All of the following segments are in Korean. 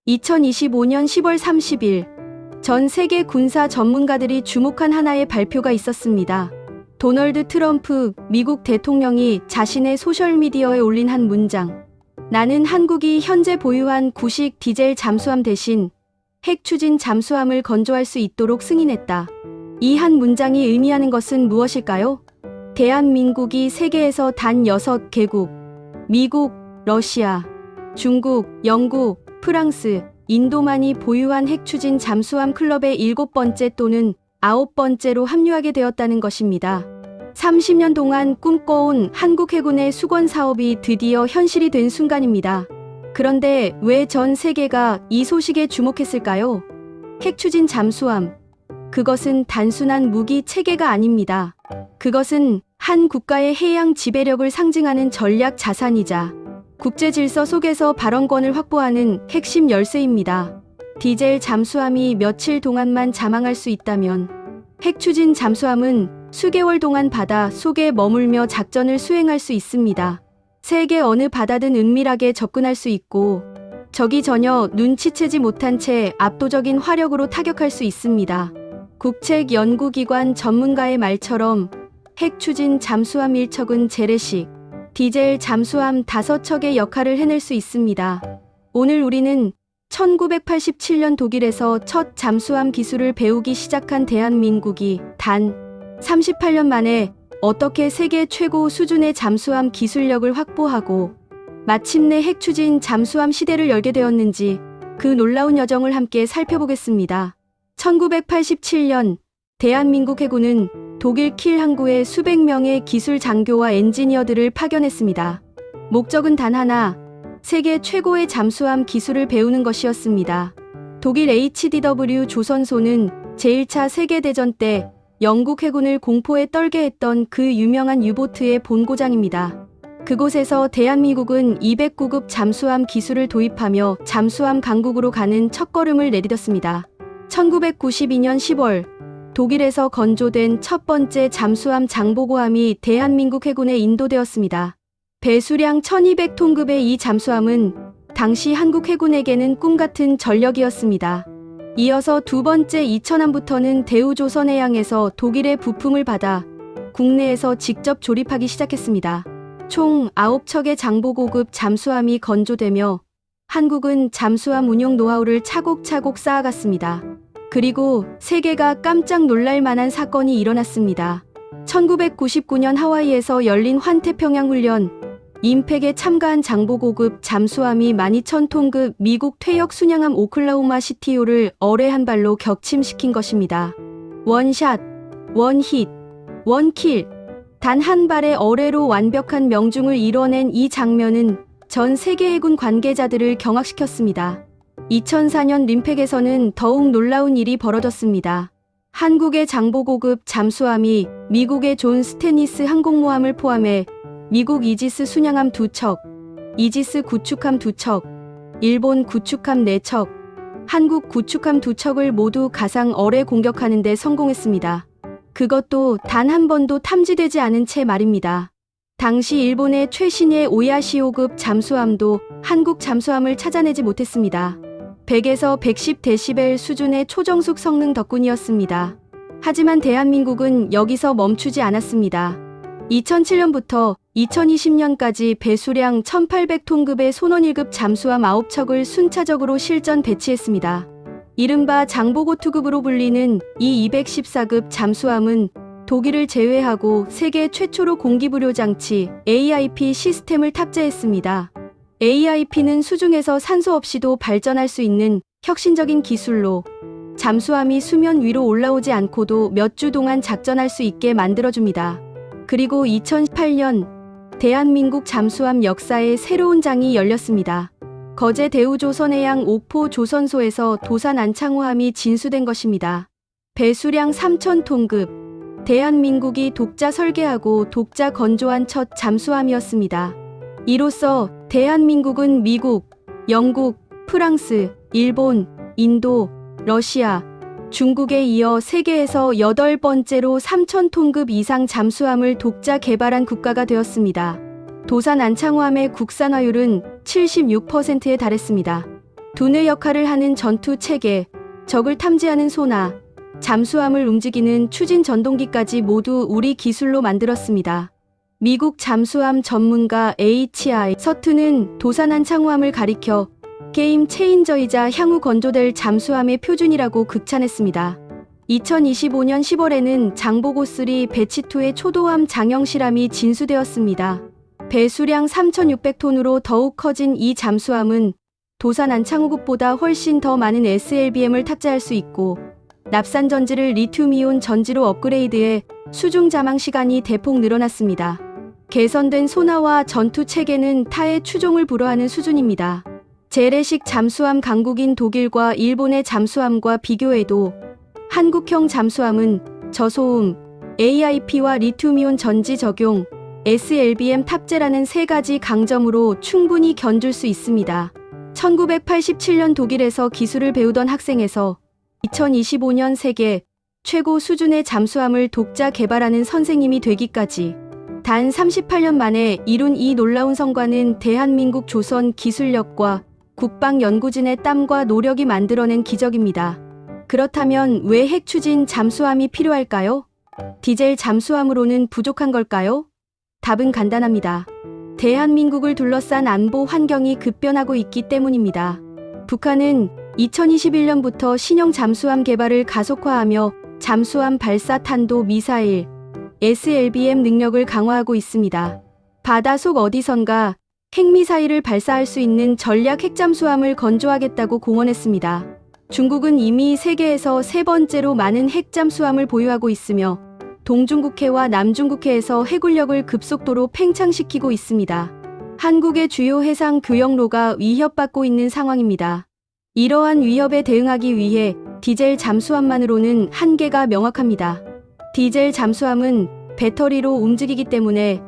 2025년 10월 30일 전 세계 군사 전문가들이 주목한 하나의 발표가 있었습니다. 도널드 트럼프 미국 대통령이 자신의 소셜미디어에 올린 한 문장. 나는 한국이 현재 보유한 구식 디젤 잠수함 대신 핵 추진 잠수함을 건조할 수 있도록 승인했다. 이 한 문장이 의미하는 것은 무엇일까요? 대한민국이 세계에서 단 6개국, 미국, 러시아, 중국, 영국, 프랑스, 인도만이 보유한 핵 추진 잠수함 클럽의 7번째 또는 9번째로 합류하게 되었다는 것입니다. 30년 동안 꿈꿔온 한국 해군의 수건 사업이 드디어 현실이 된 순간입니다. 그런데 왜 전 세계가 이 소식에 주목했을까요? 핵 추진 잠수함. 그것은 단순한 무기 체계가 아닙니다. 그것은 한 국가의 해양 지배력을 상징하는 전략 자산이자 국제 질서 속에서 발언권을 확보하는 핵심 열쇠입니다. 디젤 잠수함이 며칠 동안만 잠항할 수 있다면 핵 추진 잠수함은 수개월 동안 바다 속에 머물며 작전을 수행할 수 있습니다. 세계 어느 바다든 은밀하게 접근할 수 있고 적이 전혀 눈치채지 못한 채 압도적인 화력으로 타격할 수 있습니다. 국책연구기관 전문가의 말처럼 핵 추진 잠수함 1척은 재래식 디젤 잠수함 5척의 역할을 해낼 수 있습니다. 오늘 우리는 1987년 독일에서 첫 잠수함 기술을 배우기 시작한 대한민국이 단 38년 만에 어떻게 세계 최고 수준의 잠수함 기술력을 확보하고 마침내 핵 추진 잠수함 시대를 열게 되었는지 그 놀라운 여정을 함께 살펴보겠습니다. 1987년 대한민국 해군은 독일 킬 항구에 수백 명의 기술 장교와 엔지니어들을 파견했습니다. 목적은 단 하나, 세계 최고의 잠수함 기술을 배우는 것이었습니다. 독일 HDW 조선소는 제1차 세계대전 때 영국 해군을 공포에 떨게 했던 그 유명한 유보트의 본고장입니다. 그곳에서 대한민국은 209급 잠수함 기술을 도입하며 잠수함 강국으로 가는 첫걸음을 내디뎠습니다. 1992년 10월 독일에서 건조된 첫 번째 잠수함 장보고함이 대한민국 해군에 인도되었습니다. 배수량 1200톤급의 이 잠수함은 당시 한국 해군에게는 꿈같은 전력이었습니다. 이어서 두 번째 2000함부터는 대우조선해양에서 독일의 부품을 받아 국내에서 직접 조립하기 시작했습니다. 총 9척의 장보고급 잠수함이 건조되며 한국은 잠수함 운용 노하우를 차곡차곡 쌓아갔습니다. 그리고 세계가 깜짝 놀랄 만한 사건이 일어났습니다. 1999년 하와이에서 열린 환태평양 훈련, 임팩에 참가한 장보고급 잠수함이 12000톤급 미국 퇴역 순양함 오클라호마 시티호를 어뢰 한 발로 격침시킨 것입니다. 원샷, 원힛, 원킬. 단 한 발의 어뢰로 완벽한 명중을 이뤄낸 이 장면은 전 세계 해군 관계자들을 경악시켰습니다. 2004년 림팩에서는 더욱 놀라운 일이 벌어졌습니다. 한국의 장보고급 잠수함이 미국의 존 스테니스 항공모함을 포함해 미국 이지스 순양함 2척, 이지스 구축함 2척, 일본 구축함 4척, 한국 구축함 2척을 모두 가상 어뢰 공격하는 데 성공했습니다. 그것도 단 한 번도 탐지되지 않은 채 말입니다. 당시 일본의 최신의 오야시오급 잠수함도 한국 잠수함을 찾아내지 못했습니다. 100에서 110데시벨 수준의 초정숙 성능 덕분이었습니다. 하지만 대한민국은 여기서 멈추지 않았습니다. 2007년부터 2020년까지 배수량 1800톤급의 손원 1급 잠수함 9척을 순차적으로 실전 배치했습니다. 이른바 장보고 2급으로 불리는 이 214급 잠수함은 독일을 제외하고 세계 최초로 공기부료 장치 AIP 시스템을 탑재했습니다. AIP는 수중에서 산소 없이도 발전할 수 있는 혁신적인 기술로 잠수함이 수면 위로 올라오지 않고도 몇 주 동안 작전할 수 있게 만들어줍니다. 그리고 2018년 대한민국 잠수함 역사의 새로운 장이 열렸습니다. 거제 대우조선해양 옥포 조선소에서 도산 안창호함이 진수된 것입니다. 배수량 3000톤급, 대한민국이 독자 설계하고 독자 건조한 첫 잠수함이었습니다. 이로써 대한민국은 미국, 영국, 프랑스, 일본, 인도, 러시아, 중국에 이어 세계에서 8번째로 3000톤급 이상 잠수함을 독자 개발한 국가가 되었습니다. 도산 안창호함의 국산화율은 76%에 달했습니다. 두뇌 역할을 하는 전투 체계, 적을 탐지하는 소나, 잠수함을 움직이는 추진 전동기까지 모두 우리 기술로 만들었습니다. 미국 잠수함 전문가 H.I. 서튼은 도산한 창호함을 가리켜 게임 체인저이자 향후 건조될 잠수함의 표준이라고 극찬했습니다. 2025년 10월에는 장보고3 배치2의 초도함 장형 실험이 진수되었습니다. 배수량 3,600톤으로 더욱 커진 이 잠수함은 도산 안창호급보다 훨씬 더 많은 SLBM을 탑재할 수 있고 납산 전지를 리튬이온 전지로 업그레이드해 수중 잠항 시간이 대폭 늘어났습니다. 개선된 소나와 전투 체계는 타의 추종을 불허하는 수준입니다. 재래식 잠수함 강국인 독일과 일본의 잠수함과 비교해도 한국형 잠수함은 저소음, AIP와 리튬이온 전지 적용, SLBM 탑재라는 세 가지 강점으로 충분히 견줄 수 있습니다. 1987년 독일에서 기술을 배우던 학생에서 2025년 세계 최고 수준의 잠수함을 독자 개발하는 선생님이 되기까지 단 38년 만에 이룬 이 놀라운 성과는 대한민국 조선 기술력과 국방연구진의 땀과 노력이 만들어낸 기적입니다. 그렇다면 왜 핵추진 잠수함이 필요할까요? 디젤 잠수함으로는 부족한 걸까요? 답은 간단합니다. 대한민국을 둘러싼 안보 환경이 급변하고 있기 때문입니다. 북한은 2021년부터 신형 잠수함 개발을 가속화하며 잠수함 발사 탄도 미사일, SLBM 능력을 강화하고 있습니다. 바다속 어디선가 핵미사일을 발사할 수 있는 전략 핵잠수함을 건조하겠다고 공언했습니다. 중국은 이미 세계에서 세 번째로 많은 핵잠수함을 보유하고 있으며 동중국해와 남중국해에서 해군력을 급속도로 팽창시키고 있습니다. 한국의 주요 해상 교역로가 위협받고 있는 상황입니다. 이러한 위협에 대응하기 위해 디젤 잠수함만으로는 한계가 명확합니다. 디젤 잠수함은 배터리로 움직이기 때문에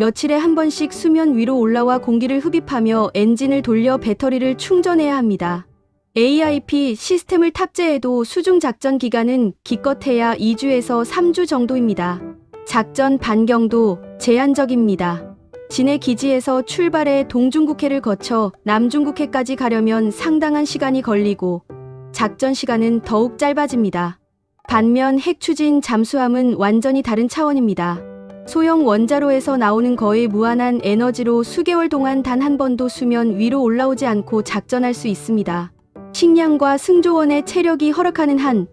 며칠에 한 번씩 수면 위로 올라와 공기를 흡입하며 엔진을 돌려 배터리를 충전해야 합니다. AIP 시스템을 탑재해도 수중 작전 기간은 기껏해야 2주에서 3주 정도입니다. 작전 반경도 제한적입니다. 진해 기지에서 출발해 동중국해를 거쳐 남중국해까지 가려면 상당한 시간이 걸리고 작전 시간은 더욱 짧아집니다. 반면 핵추진 잠수함은 완전히 다른 차원입니다. 소형 원자로에서 나오는 거의 무한한 에너지로 수개월 동안 단 한 번도 수면 위로 올라오지 않고 작전할 수 있습니다. 식량과 승조원의 체력이 허락하는 한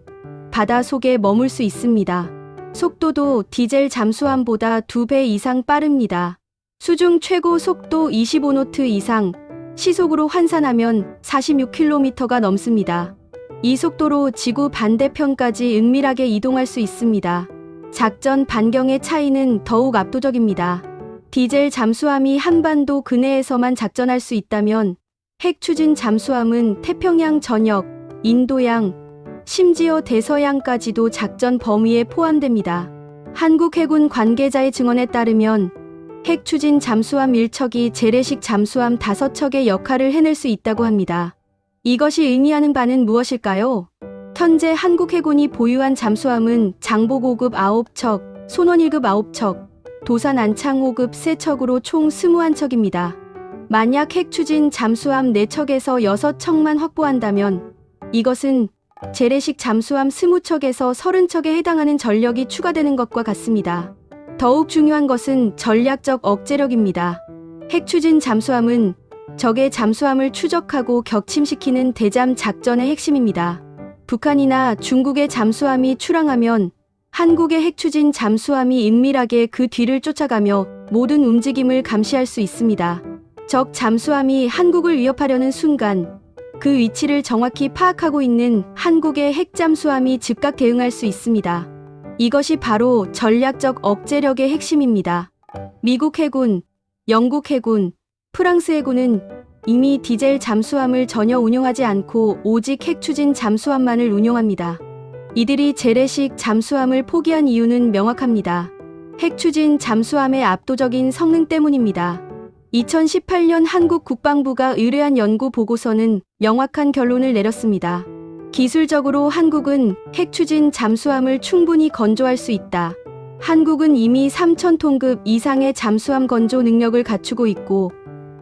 바다 속에 머물 수 있습니다. 속도도 디젤 잠수함보다 2배 이상 빠릅니다. 수중 최고 속도 25노트 이상, 시속으로 환산하면 46km가 넘습니다. 이 속도로 지구 반대편까지 은밀하게 이동할 수 있습니다. 작전 반경의 차이는 더욱 압도적입니다. 디젤 잠수함이 한반도 근해에서만 작전할 수 있다면 핵추진 잠수함은 태평양 전역, 인도양, 심지어 대서양까지도 작전 범위에 포함됩니다. 한국 해군 관계자의 증언에 따르면 핵추진 잠수함 1척이 재래식 잠수함 5척의 역할을 해낼 수 있다고 합니다. 이것이 의미하는 바는 무엇일까요? 현재 한국 해군이 보유한 잠수함은 장보 5급 9척, 손원 1급 9척, 도산 안창 5급 3척으로 총 21척입니다. 만약 핵추진 잠수함 4척에서 6척만 확보한다면 이것은 재래식 잠수함 20척에서 30척에 해당하는 전력이 추가되는 것과 같습니다. 더욱 중요한 것은 전략적 억제력입니다. 핵추진 잠수함은 적의 잠수함을 추적하고 격침시키는 대잠 작전의 핵심입니다. 북한이나 중국의 잠수함이 출항하면 한국의 핵추진 잠수함이 은밀하게 그 뒤를 쫓아가며 모든 움직임을 감시할 수 있습니다. 적 잠수함이 한국을 위협하려는 순간 그 위치를 정확히 파악하고 있는 한국의 핵잠수함이 즉각 대응할 수 있습니다. 이것이 바로 전략적 억제력의 핵심입니다. 미국 해군, 영국 해군, 프랑스 해군은 이미 디젤 잠수함을 전혀 운용하지 않고 오직 핵추진 잠수함만을 운용합니다. 이들이 재래식 잠수함을 포기한 이유는 명확합니다. 핵추진 잠수함의 압도적인 성능 때문입니다. 2018년 한국 국방부가 의뢰한 연구 보고서는 명확한 결론을 내렸습니다. 기술적으로 한국은 핵추진 잠수함을 충분히 건조할 수 있다. 한국은 이미 3,000톤급 이상의 잠수함 건조 능력을 갖추고 있고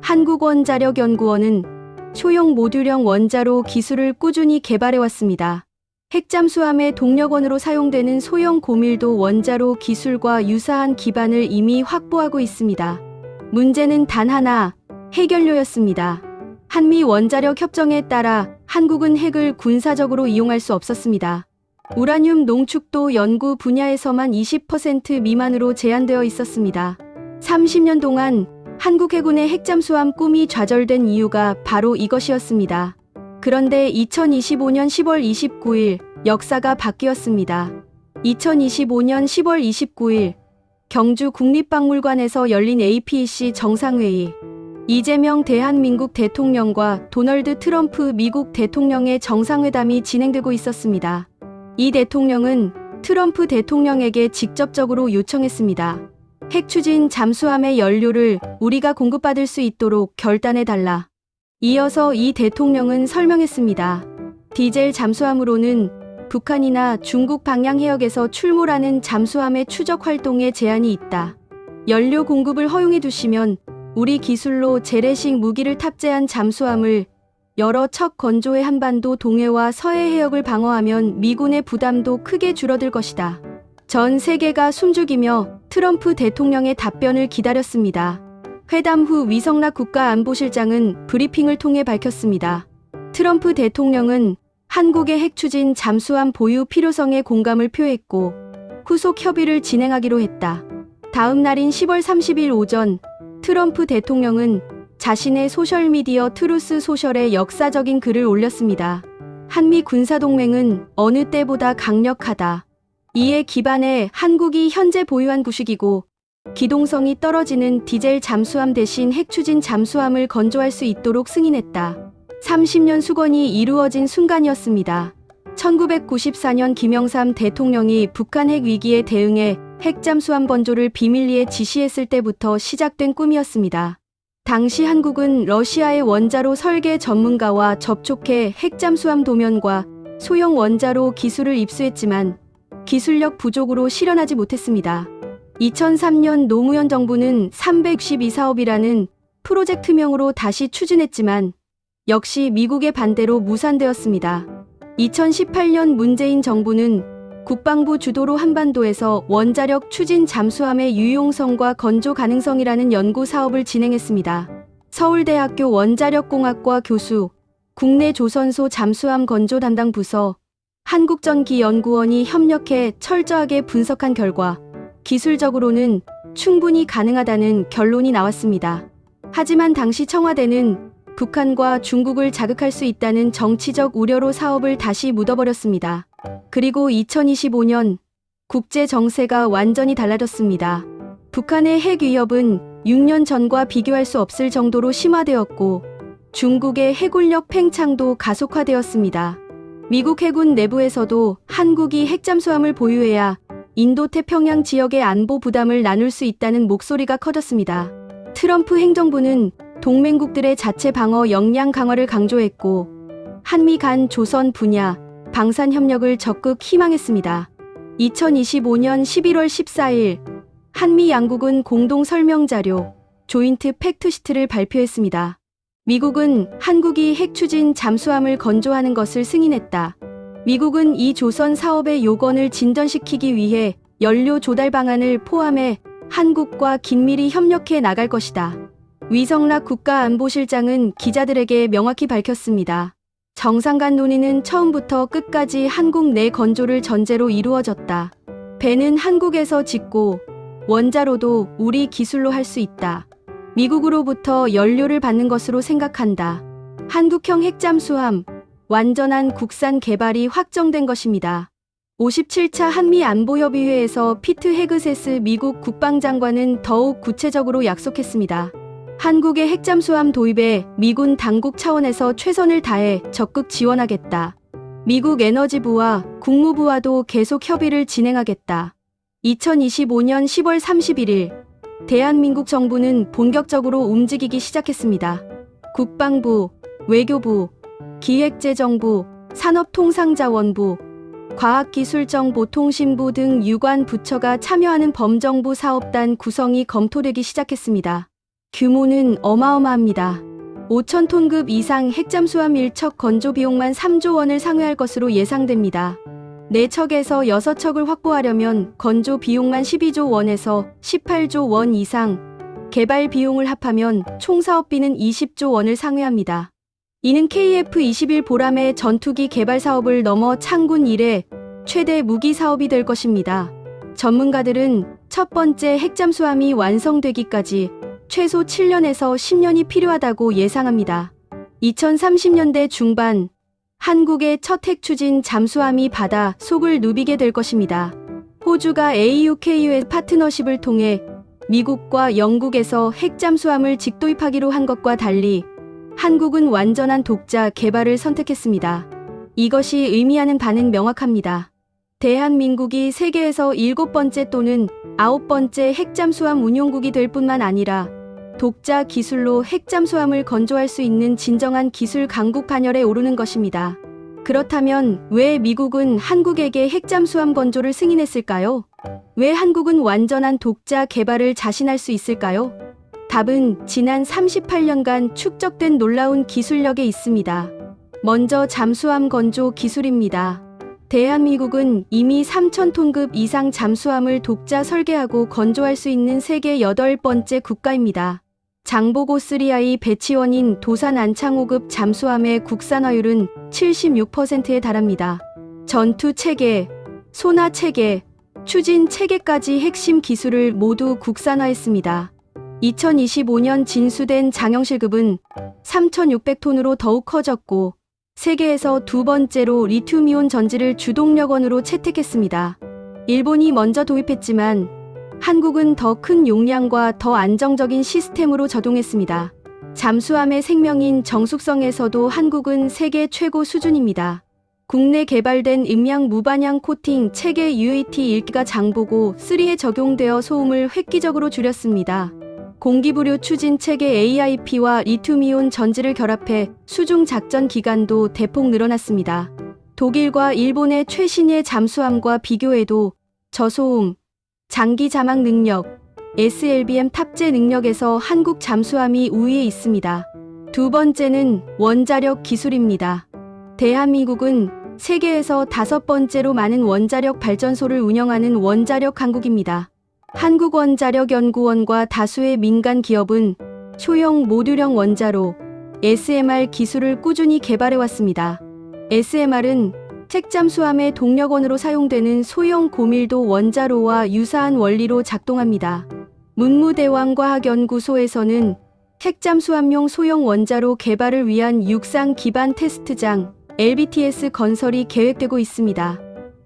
한국원자력연구원은 소형 모듈형 원자로 기술을 꾸준히 개발해왔습니다. 핵잠수함의 동력원으로 사용되는 소형 고밀도 원자로 기술과 유사한 기반을 이미 확보하고 있습니다. 문제는 단 하나, 해결료였습니다. 한미 원자력 협정에 따라 한국은 핵을 군사적으로 이용할 수 없었습니다. 우라늄 농축도 연구 분야에서만 20% 미만으로 제한되어 있었습니다. 30년 동안 한국 해군의 핵잠수함 꿈이 좌절된 이유가 바로 이것이었습니다. 그런데 2025년 10월 29일 역사가 바뀌었습니다. 2025년 10월 29일 경주 국립박물관에서 열린 APEC 정상회의. 이재명 대한민국 대통령과 도널드 트럼프 미국 대통령의 정상회담이 진행되고 있었습니다. 이 대통령은 트럼프 대통령에게 직접적으로 요청했습니다. 핵 추진 잠수함의 연료를 우리가 공급받을 수 있도록 결단해달라. 이어서 이 대통령은 설명했습니다. 디젤 잠수함으로는 북한이나 중국 방향 해역에서 출몰하는 잠수함의 추적 활동에 제한이 있다. 연료 공급을 허용해 두시면 우리 기술로 재래식 무기를 탑재한 잠수함을 여러 척 건조해 한반도 동해와 서해 해역을 방어하면 미군의 부담도 크게 줄어들 것이다. 전 세계가 숨죽이며 트럼프 대통령의 답변을 기다렸습니다. 회담 후 위성락 국가안보실장은 브리핑을 통해 밝혔습니다. 트럼프 대통령은 한국의 핵추진 잠수함 보유 필요성에 공감을 표했고 후속 협의를 진행하기로 했다. 다음 날인 10월 30일 오전 트럼프 대통령은 자신의 소셜미디어 트루스 소셜에 역사적인 글을 올렸습니다. 한미 군사동맹은 어느 때보다 강력하다. 이에 기반해 한국이 현재 보유한 구식이고 기동성이 떨어지는 디젤 잠수함 대신 핵추진 잠수함을 건조할 수 있도록 승인했다. 30년 수건이 이루어진 순간이었습니다. 1994년 김영삼 대통령이 북한 핵 위기에 대응해 핵잠수함 건조를 비밀리에 지시했을 때부터 시작된 꿈이었습니다. 당시 한국은 러시아의 원자로 설계 전문가와 접촉해 핵잠수함 도면과 소형 원자로 기술을 입수했지만 기술력 부족으로 실현하지 못했습니다. 2003년 노무현 정부는 362사업이라는 프로젝트명으로 다시 추진했지만 역시 미국의 반대로 무산되었습니다. 2018년 문재인 정부는 국방부 주도로 한반도에서 원자력 추진 잠수함의 유용성과 건조 가능성이라는 연구 사업을 진행했습니다. 서울대학교 원자력공학과 교수, 국내 조선소 잠수함 건조 담당 부서, 한국전기연구원이 협력해 철저하게 분석한 결과 기술적으로는 충분히 가능하다는 결론이 나왔습니다. 하지만 당시 청와대는 북한과 중국을 자극할 수 있다는 정치적 우려로 사업을 다시 묻어버렸습니다. 그리고 2025년 국제 정세가 완전히 달라졌습니다. 북한의 핵 위협은 6년 전과 비교할 수 없을 정도로 심화되었고 중국의 해군력 팽창도 가속화되었습니다. 미국 해군 내부에서도 한국이 핵잠수함을 보유해야 인도태평양 지역의 안보 부담을 나눌 수 있다는 목소리가 커졌습니다. 트럼프 행정부는 동맹국들의 자체 방어 역량 강화를 강조했고 한미 간 조선 분야, 방산 협력을 적극 희망했습니다. 2025년 11월 14일 한미 양국은 공동 설명자료 조인트 팩트시트를 발표했습니다. 미국은 한국이 핵추진 잠수함을 건조하는 것을 승인했다. 미국은 이 조선 사업의 요건을 진전시키기 위해 연료 조달 방안을 포함해 한국과 긴밀히 협력해 나갈 것이다. 위성락 국가안보실장은 기자들에게 명확히 밝혔습니다. 정상 간 논의는 처음부터 끝까지 한국 내 건조를 전제로 이루어졌다. 배는 한국에서 짓고 원자로도 우리 기술로 할 수 있다. 미국으로부터 연료를 받는 것으로 생각한다. 한국형 핵잠수함, 완전한 국산 개발이 확정된 것입니다. 57차 한미안보협의회에서 피트 헤그세스 미국 국방장관은 더욱 구체적으로 약속했습니다. 한국의 핵잠수함 도입에 미군 당국 차원에서 최선을 다해 적극 지원하겠다. 미국 에너지부와 국무부와도 계속 협의를 진행하겠다. 2025년 10월 31일 대한민국 정부는 본격적으로 움직이기 시작했습니다. 국방부, 외교부, 기획재정부, 산업통상자원부, 과학기술정보통신부 등 유관 부처가 참여하는 범정부 사업단 구성이 검토되기 시작했습니다. 규모는 어마어마합니다. 5,000톤급 이상 핵잠수함 1척 건조 비용만 3조 원을 상회할 것으로 예상됩니다. 4척에서 6척을 확보하려면 건조 비용만 12조 원에서 18조 원 이상, 개발 비용을 합하면 총 사업비는 20조 원을 상회합니다. 이는 KF-21 보람의 전투기 개발 사업을 넘어 창군 이래 최대 무기 사업이 될 것입니다. 전문가들은 첫 번째 핵잠수함이 완성되기까지 최소 7년에서 10년이 필요하다고 예상합니다. 2030년대 중반, 한국의 첫 핵추진 잠수함이 바다 속을 누비게 될 것입니다. 호주가 AUKUS 파트너십을 통해 미국과 영국에서 핵잠수함을 직도입하기로 한 것과 달리 한국은 완전한 독자 개발을 선택했습니다. 이것이 의미하는 바는 명확합니다. 대한민국이 세계에서 7번째 또는 9번째 핵잠수함 운용국이 될 뿐만 아니라 독자 기술로 핵잠수함을 건조할 수 있는 진정한 기술 강국 반열에 오르는 것입니다. 그렇다면 왜 미국은 한국에게 핵잠수함 건조를 승인했을까요? 왜 한국은 완전한 독자 개발을 자신할 수 있을까요? 답은 지난 38년간 축적된 놀라운 기술력에 있습니다. 먼저 잠수함 건조 기술입니다. 대한민국은 이미 3,000톤급 이상 잠수함을 독자 설계하고 건조할 수 있는 세계 8번째 국가입니다. 장보고 3I 배치원인 도산 안창호급 잠수함의 국산화율은 76%에 달합니다. 전투 체계, 소나 체계, 추진 체계까지 핵심 기술을 모두 국산화했습니다. 2025년 진수된 장영실급은 3,600톤으로 더욱 커졌고 세계에서 두 번째로 리튬이온 전지를 주동력원으로 채택했습니다. 일본이 먼저 도입했지만 한국은 더 큰 용량과 더 안정적인 시스템으로 적용했습니다. 잠수함의 생명인 정숙성에서도 한국은 세계 최고 수준입니다. 국내 개발된 음양 무반향 코팅 체계 UAT 1기가 장보고 3에 적용되어 소음을 획기적으로 줄였습니다. 공기부료 추진 체계 AIP와 리튬이온 전지를 결합해 수중 작전 기간도 대폭 늘어났습니다. 독일과 일본의 최신의 잠수함과 비교해도 저소음, 장기 자막 능력, SLBM 탑재 능력에서 한국 잠수함이 우위에 있습니다. 두 번째는 원자력 기술입니다. 대한민국은 세계에서 5번째로 많은 원자력 발전소를 운영하는 원자력 강국입니다. 한국원자력연구원과 다수의 민간 기업은 소형 모듈형 원자로 SMR 기술을 꾸준히 개발해왔습니다. SMR은 핵잠수함의 동력원으로 사용되는 소형 고밀도 원자로와 유사한 원리로 작동합니다. 문무대왕과학연구소에서는 핵잠수함용 소형 원자로 개발을 위한 육상 기반 테스트장 LBTS 건설이 계획되고 있습니다.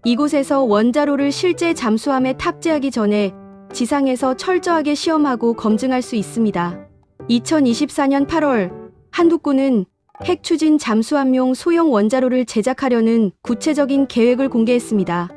이곳에서 원자로를 실제 잠수함에 탑재하기 전에 지상에서 철저하게 시험하고 검증할 수 있습니다. 2024년 8월 한국군은 핵추진 잠수함용 소형 원자로를 제작하려는 구체적인 계획을 공개했습니다.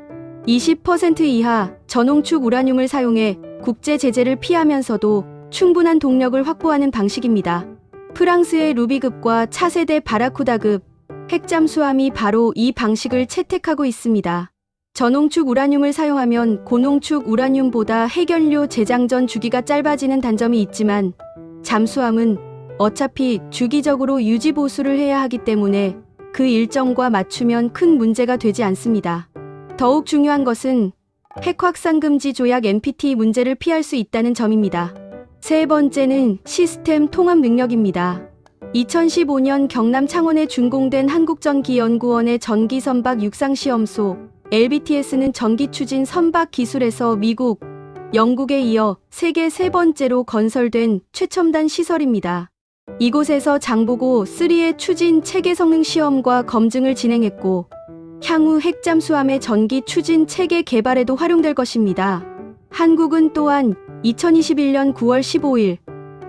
20% 이하 전홍축 우라늄을 사용해 국제 제재를 피하면서도 충분한 동력을 확보하는 방식입니다. 프랑스의 루비급과 차세대 바라쿠다급 핵잠수함이 바로 이 방식을 채택하고 있습니다. 전홍축 우라늄을 사용하면 고농축 우라늄보다 핵연료 제장전 주기가 짧아지는 단점이 있지만 잠수함은 어차피 주기적으로 유지 보수를 해야 하기 때문에 그 일정과 맞추면 큰 문제가 되지 않습니다. 더욱 중요한 것은 핵 확산 금지 조약 NPT 문제를 피할 수 있다는 점입니다. 세 번째는 시스템 통합 능력입니다. 2015년 경남 창원에 준공된 한국전기연구원의 전기선박 육상시험소 LBTS는 전기추진 선박 기술에서 미국, 영국에 이어 세계 세 번째로 건설된 최첨단 시설입니다. 이곳에서 장보고 3의 추진 체계 성능 시험과 검증을 진행했고 향후 핵잠수함의 전기 추진 체계 개발에도 활용될 것입니다. 한국은 또한 2021년 9월 15일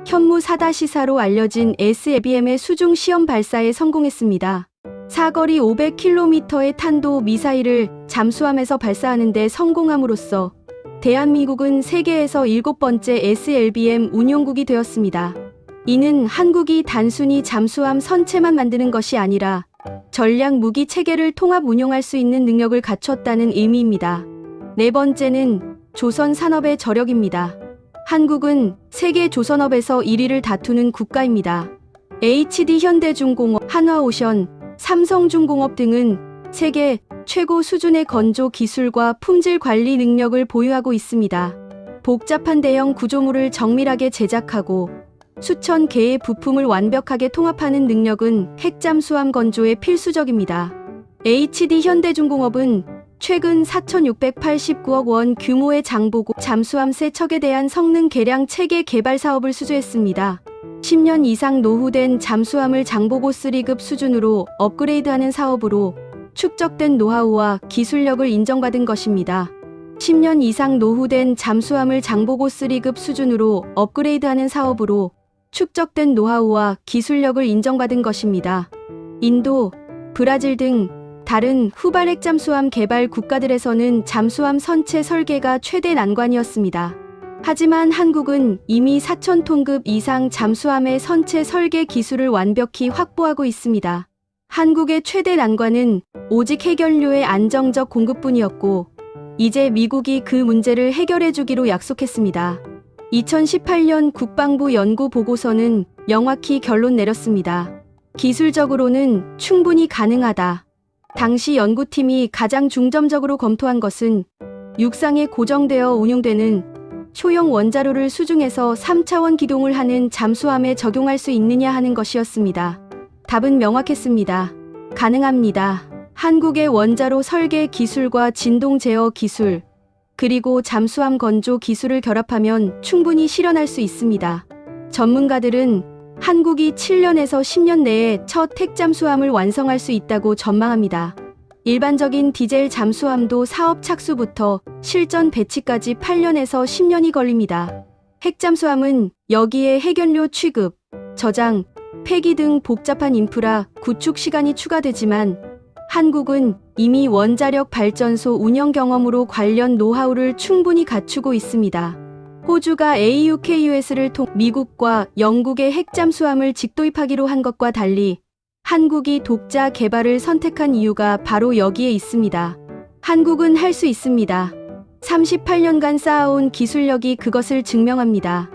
현무 4-4로 알려진 SLBM의 수중 시험 발사에 성공했습니다. 사거리 500km의 탄도 미사일을 잠수함에서 발사하는 데 성공함으로써 대한민국은 세계에서 7번째 SLBM 운용국이 되었습니다. 이는 한국이 단순히 잠수함 선체만 만드는 것이 아니라 전략 무기 체계를 통합 운용할 수 있는 능력을 갖췄다는 의미입니다. 네 번째는 조선 산업의 저력입니다. 한국은 세계 조선업에서 1위를 다투는 국가입니다. HD 현대중공업, 한화오션, 삼성중공업 등은 세계 최고 수준의 건조 기술과 품질 관리 능력을 보유하고 있습니다. 복잡한 대형 구조물을 정밀하게 제작하고 수천 개의 부품을 완벽하게 통합하는 능력은 핵잠수함 건조에 필수적입니다. HD 현대중공업은 최근 4,689억 원 규모의 장보고 잠수함 세 척에 대한 성능 개량 체계 개발 사업을 수주했습니다. 10년 이상 노후된 잠수함을 장보고 3급 수준으로 업그레이드하는 사업으로 축적된 노하우와 기술력을 인정받은 것입니다. 10년 이상 노후된 잠수함을 장보고 3급 수준으로 업그레이드하는 사업으로 축적된 노하우와 기술력을 인정받은 것입니다. 인도, 브라질 등 다른 후발 핵잠수함 개발 국가들에서는 잠수함 선체 설계가 최대 난관이었습니다. 하지만 한국은 이미 4,000톤급 이상 잠수함의 선체 설계 기술을 완벽히 확보하고 있습니다. 한국의 최대 난관은 오직 해결료의 안정적 공급뿐이었고, 이제 미국이 그 문제를 해결해주기로 약속했습니다. 2018년 국방부 연구 보고서는 명확히 결론 내렸습니다. 기술적으로는 충분히 가능하다. 당시 연구팀이 가장 중점적으로 검토한 것은 육상에 고정되어 운용되는 소형 원자로를 수중에서 3차원 기동을 하는 잠수함에 적용할 수 있느냐 하는 것이었습니다. 답은 명확했습니다. 가능합니다. 한국의 원자로 설계 기술과 진동 제어 기술, 그리고 잠수함 건조 기술을 결합하면 충분히 실현할 수 있습니다. 전문가들은 한국이 7년에서 10년 내에 첫 핵잠수함을 완성할 수 있다고 전망합니다. 일반적인 디젤 잠수함도 사업 착수부터 실전 배치까지 8년에서 10년이 걸립니다. 핵잠수함은 여기에 해결료 취급, 저장, 폐기 등 복잡한 인프라, 구축 시간이 추가되지만 한국은 이미 원자력 발전소 운영 경험으로 관련 노하우를 충분히 갖추고 있습니다. 호주가 AUKUS를 통해 미국과 영국의 핵잠수함을 직도입하기로 한 것과 달리 한국이 독자 개발을 선택한 이유가 바로 여기에 있습니다. 한국은 할 수 있습니다. 38년간 쌓아온 기술력이 그것을 증명합니다.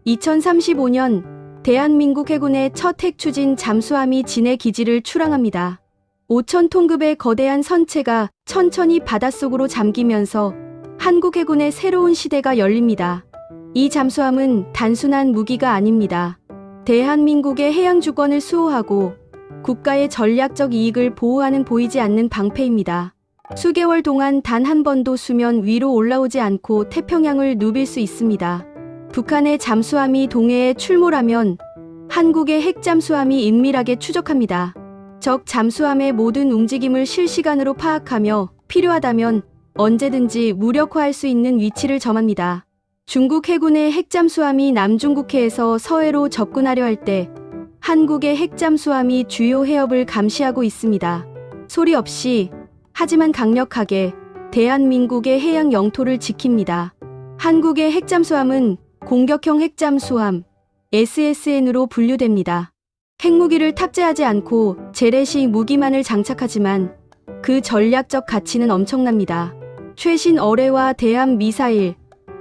2035년 대한민국 해군의 첫 핵추진 잠수함이 진해 기지를 출항합니다. 5,000톤급의 거대한 선체가 천천히 바닷속으로 잠기면서 한국 해군의 새로운 시대가 열립니다. 이 잠수함은 단순한 무기가 아닙니다. 대한민국의 해양 주권을 수호하고 국가의 전략적 이익을 보호하는 보이지 않는 방패입니다. 수개월 동안 단 한 번도 수면 위로 올라오지 않고 태평양을 누빌 수 있습니다. 북한의 잠수함이 동해에 출몰하면 한국의 핵잠수함이 은밀하게 추적합니다. 적 잠수함의 모든 움직임을 실시간으로 파악하며 필요하다면 언제든지 무력화할 수 있는 위치를 점합니다. 중국 해군의 핵잠수함이 남중국해에서 서해로 접근하려 할 때 한국의 핵잠수함이 주요 해협을 감시하고 있습니다. 소리 없이 하지만 강력하게 대한민국의 해양 영토를 지킵니다. 한국의 핵잠수함은 공격형 핵잠수함 SSN으로 분류됩니다. 핵무기를 탑재하지 않고 재래식 무기만을 장착하지만 그 전략적 가치는 엄청납니다. 최신 어뢰와 대함 미사일,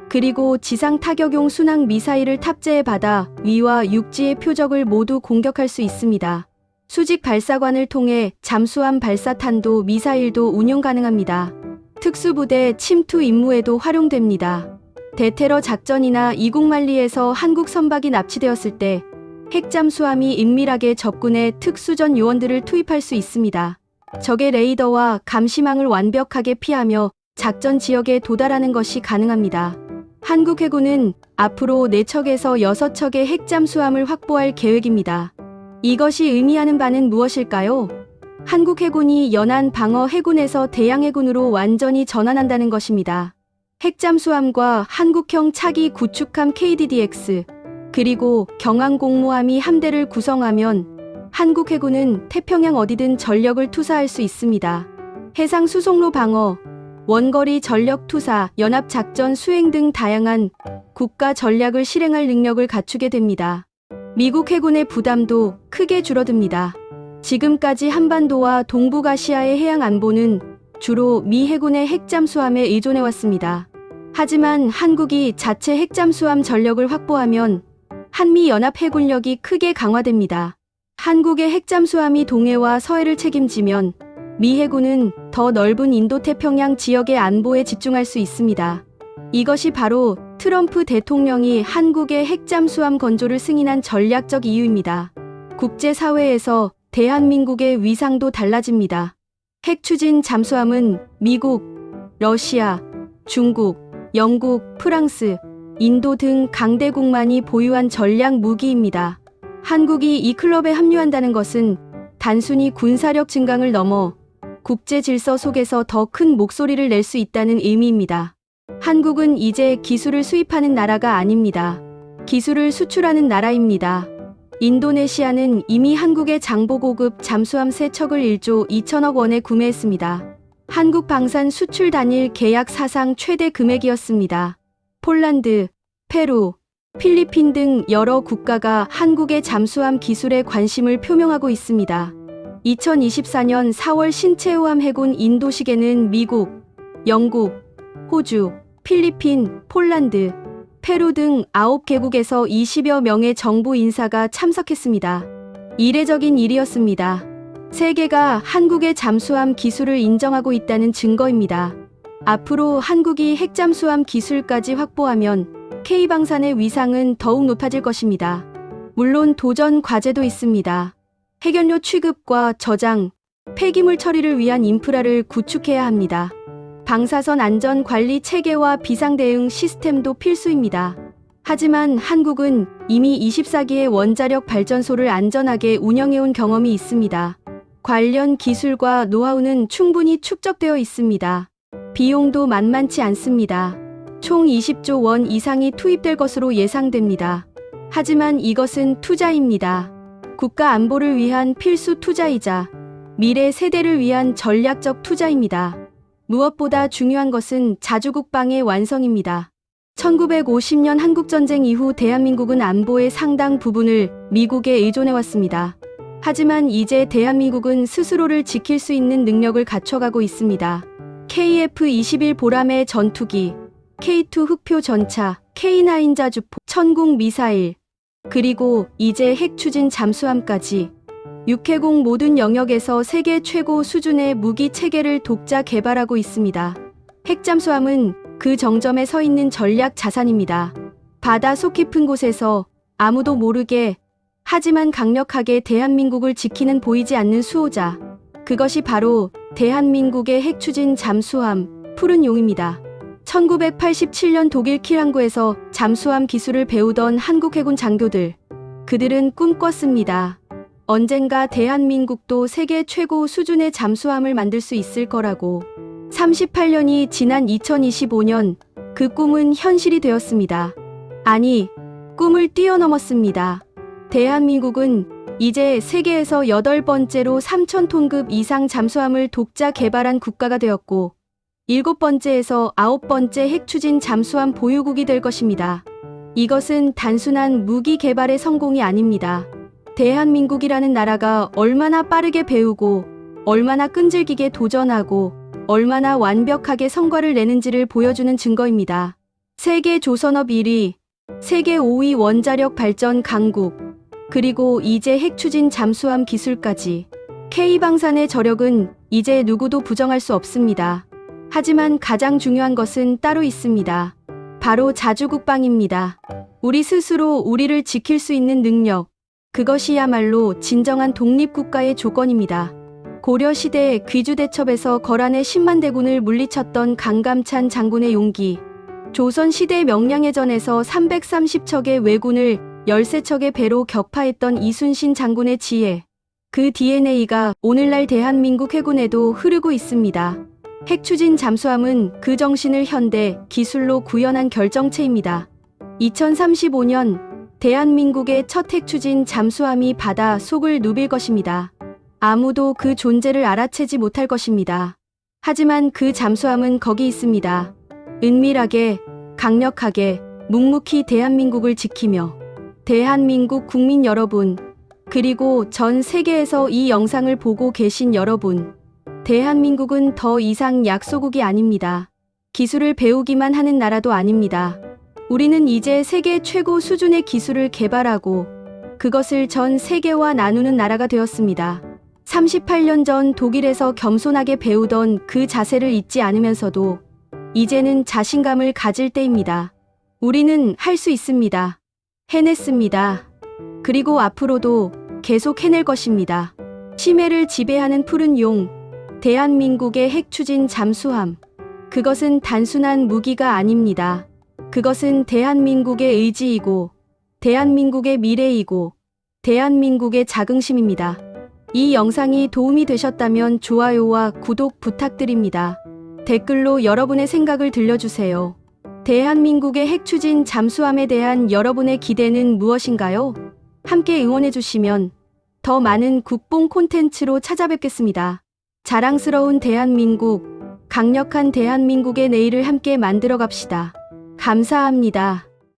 그리고 지상 타격용 순항 미사일을 탑재해받아 위와 육지의 표적을 모두 공격할 수 있습니다. 수직 발사관을 통해 잠수함 발사탄도 미사일도 운용 가능합니다. 특수부대 침투 임무에도 활용됩니다. 대테러 작전이나 이국만리에서 한국 선박이 납치되었을 때 핵잠수함이 은밀하게 접근해 특수전 요원들을 투입할 수 있습니다. 적의 레이더와 감시망을 완벽하게 피하며 작전 지역에 도달하는 것이 가능합니다. 한국 해군은 앞으로 4척에서 6척의 핵잠수함을 확보할 계획입니다. 이것이 의미하는 바는 무엇일까요? 한국 해군이 연안 방어 해군에서 대양 해군으로 완전히 전환한다는 것입니다. 핵잠수함과 한국형 차기 구축함 KDDX, 그리고 경항공모함이 함대를 구성하면 한국 해군은 태평양 어디든 전력을 투사할 수 있습니다. 해상 수송로 방어, 원거리 전력 투사, 연합작전 수행 등 다양한 국가 전략을 실행할 능력을 갖추게 됩니다. 미국 해군의 부담도 크게 줄어듭니다. 지금까지 한반도와 동북아시아의 해양 안보는 주로 미 해군의 핵잠수함에 의존해왔습니다. 하지만 한국이 자체 핵잠수함 전력을 확보하면 한미 연합 해군력이 크게 강화됩니다. 한국의 핵잠수함이 동해와 서해를 책임지면 미 해군은 더 넓은 인도태평양 지역의 안보에 집중할 수 있습니다. 이것이 바로 트럼프 대통령이 한국의 핵잠수함 건조를 승인한 전략적 이유입니다. 국제사회에서 대한민국의 위상도 달라집니다. 핵추진 잠수함은 미국, 러시아, 중국, 영국, 프랑스, 인도 등 강대국만이 보유한 전략 무기입니다. 한국이 이 클럽에 합류한다는 것은 단순히 군사력 증강을 넘어 국제 질서 속에서 더 큰 목소리를 낼 수 있다는 의미입니다. 한국은 이제 기술을 수입하는 나라가 아닙니다. 기술을 수출하는 나라입니다. 인도네시아는 이미 한국의 장보고급 잠수함 3척을 1조 2천억 원에 구매했습니다. 한국 방산 수출 단일 계약 사상 최대 금액이었습니다. 폴란드, 페루, 필리핀 등 여러 국가가 한국의 잠수함 기술에 관심을 표명하고 있습니다. 2024년 4월 신체호함 해군 인도식에는 미국, 영국, 호주, 필리핀, 폴란드, 페루 등 9개국에서 20여 명의 정부 인사가 참석했습니다. 이례적인 일이었습니다. 세계가 한국의 잠수함 기술을 인정하고 있다는 증거입니다. 앞으로 한국이 핵잠수함 기술까지 확보하면 K방산의 위상은 더욱 높아질 것입니다. 물론 도전 과제도 있습니다. 핵연료 취급과 저장, 폐기물 처리를 위한 인프라를 구축해야 합니다. 방사선 안전 관리 체계와 비상 대응 시스템도 필수입니다. 하지만 한국은 이미 24기의 원자력 발전소를 안전하게 운영해온 경험이 있습니다. 관련 기술과 노하우는 충분히 축적되어 있습니다. 비용도 만만치 않습니다. 총 20조 원 이상이 투입될 것으로 예상됩니다. 하지만 이것은 투자입니다. 국가 안보를 위한 필수 투자이자 미래 세대를 위한 전략적 투자입니다. 무엇보다 중요한 것은 자주국방의 완성입니다. 1950년 한국전쟁 이후 대한민국은 안보의 상당 부분을 미국에 의존해왔습니다. 하지만 이제 대한민국은 스스로를 지킬 수 있는 능력을 갖춰가고 있습니다. KF-21 보람의 전투기, K2 흑표 전차, K9 자주포, 천궁 미사일, 그리고 이제 핵추진 잠수함까지 육해공 모든 영역에서 세계 최고 수준의 무기 체계를 독자 개발하고 있습니다. 핵잠수함은 그 정점에 서 있는 전략 자산입니다. 바다 속 깊은 곳에서 아무도 모르게 하지만 강력하게 대한민국을 지키는 보이지 않는 수호자. 그것이 바로 대한민국의 핵추진 잠수함 푸른 용입니다. 1987년 독일 킬 항구에서 잠수함 기술을 배우던 한국 해군 장교들. 그들은 꿈꿨습니다. 언젠가 대한민국도 세계 최고 수준의 잠수함을 만들 수 있을 거라고. 38년이 지난 2025년 그 꿈은 현실이 되었습니다. 아니, 꿈을 뛰어넘었습니다. 대한민국은 이제 세계에서 8번째로 3,000톤급 이상 잠수함을 독자 개발한 국가가 되었고 7번째에서 9번째 핵추진 잠수함 보유국이 될 것입니다. 이것은 단순한 무기 개발의 성공이 아닙니다. 대한민국이라는 나라가 얼마나 빠르게 배우고 얼마나 끈질기게 도전하고 얼마나 완벽하게 성과를 내는지를 보여주는 증거입니다. 세계 조선업 1위, 세계 5위 원자력 발전 강국, 그리고 이제 핵추진 잠수함 기술까지. K방산의 저력은 이제 누구도 부정할 수 없습니다. 하지만 가장 중요한 것은 따로 있습니다. 바로 자주국방입니다. 우리 스스로 우리를 지킬 수 있는 능력. 그것이야말로 진정한 독립국가의 조건입니다. 고려시대 귀주대첩에서 거란의 10만 대군을 물리쳤던 강감찬 장군의 용기. 조선시대 명량해전에서 330척의 왜군을 13척의 배로 격파했던 이순신 장군의 지혜. 그 DNA가 오늘날 대한민국 해군에도 흐르고 있습니다. 핵추진 잠수함은 그 정신을 현대 기술로 구현한 결정체입니다. 2035년 대한민국의 첫 핵추진 잠수함이 바다 속을 누빌 것입니다. 아무도 그 존재를 알아채지 못할 것입니다. 하지만 그 잠수함은 거기 있습니다. 은밀하게, 강력하게, 묵묵히 대한민국을 지키며. 대한민국 국민 여러분, 그리고 전 세계에서 이 영상을 보고 계신 여러분, 대한민국은 더 이상 약소국이 아닙니다. 기술을 배우기만 하는 나라도 아닙니다. 우리는 이제 세계 최고 수준의 기술을 개발하고 그것을 전 세계와 나누는 나라가 되었습니다. 38년 전 독일에서 겸손하게 배우던 그 자세를 잊지 않으면서도 이제는 자신감을 가질 때입니다. 우리는 할 수 있습니다. 해냈습니다. 그리고 앞으로도 계속 해낼 것입니다. 심해를 지배하는 푸른 용, 대한민국의 핵 추진 잠수함. 그것은 단순한 무기가 아닙니다. 그것은 대한민국의 의지이고, 대한민국의 미래이고, 대한민국의 자긍심입니다. 이 영상이 도움이 되셨다면 좋아요와 구독 부탁드립니다. 댓글로 여러분의 생각을 들려주세요. 대한민국의 핵 추진 잠수함에 대한 여러분의 기대는 무엇인가요? 함께 응원해주시면 더 많은 국뽕 콘텐츠로 찾아뵙겠습니다. 자랑스러운 대한민국, 강력한 대한민국의 내일을 함께 만들어 갑시다. 감사합니다.